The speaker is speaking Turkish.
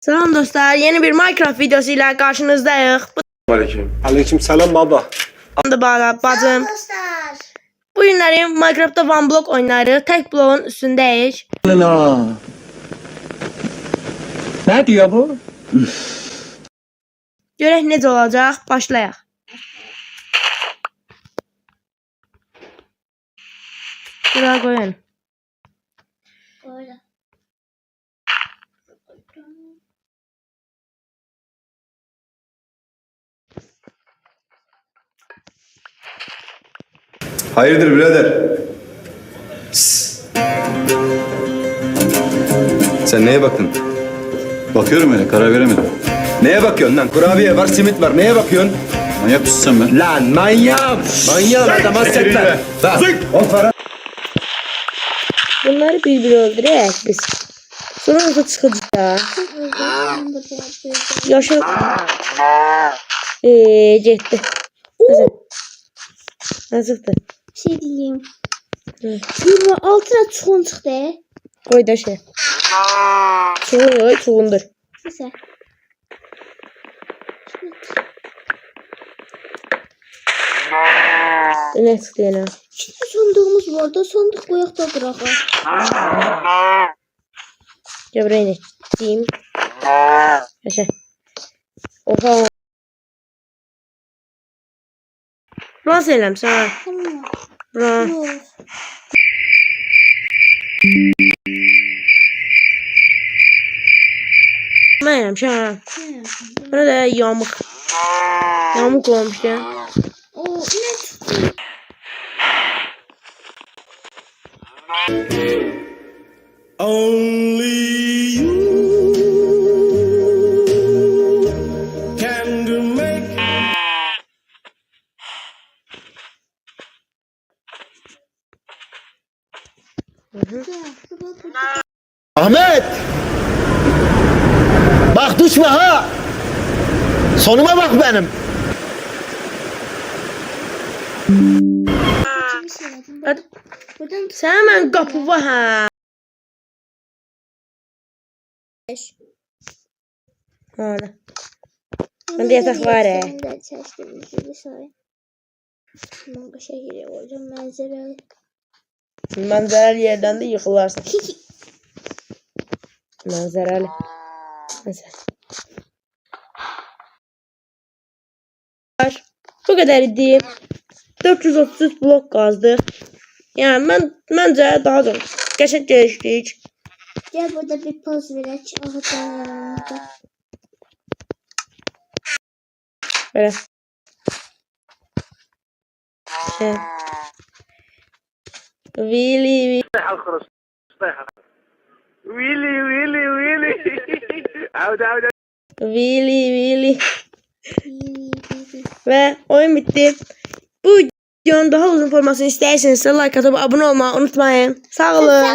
Selam dostlar, yeni bir Minecraft videosu ile karşınızdayız. Aleyküm. Aleyküm selam baba. Bu da bacım. Dostlar. Bu günləri Minecraft'ta one block oynarıq. Tek bloğun üstündeyiz. Ne diyor bu? Görək necə olacaq. Başlayaq. Buraya koyun. Böyle. Hayırdır birader? Sss. Sen neye baktın? Bakıyorum öyle, karar veremedim. Neye bakıyorsun lan? Kurabiye var, simit var. Neye bakıyorsun? Manyak mısın sen be? Lan manyağım. Manyağım adama setler. Lan o para. Bunları bir öldürək biz. Sonra nasıl çıxacaq? Yaşıl. Getdi. Nazıqdır. Bir şey diyeyim. Hı. 26 lira çuğun çıktı. Qoy da şey. Çuğundur. Neyse. Ne çıxdı yenə? Şimdi sondığımız var da sandık koyaq da bırakalım. Gəbrəyini. Deyim. Yaşa. Oha. Bura söyləmsən. Tamam. Bura. Yok. Mən eləmişəm. Bura da yamıq. Yamıq olmuşdu. O ne çıktı? Ahmet! Bak düşme ha! Sonuma bak benim. Bir şey dedim. Hadi. Buradan Sən mən qapı var hə. Hala. Bende yatak var ya. Ben de seçtim bir şey. Tamam bir şey giriyor hocam manzaralı. Manzaralı yerdən də yıxılarsın. Manzaralı. Mesela. Bu kadar idi. 433 blok qazdıq. Yəni məncə daha da qəşəng gəlişdik. Gel burada bir poz verək. Ağacan yanında. Belə. Şey. Vili. Vili. Ve oyun bitti. Bu videonun daha uzun formasını isterseniz like atıp abone olmayı unutmayın. Sağ olun.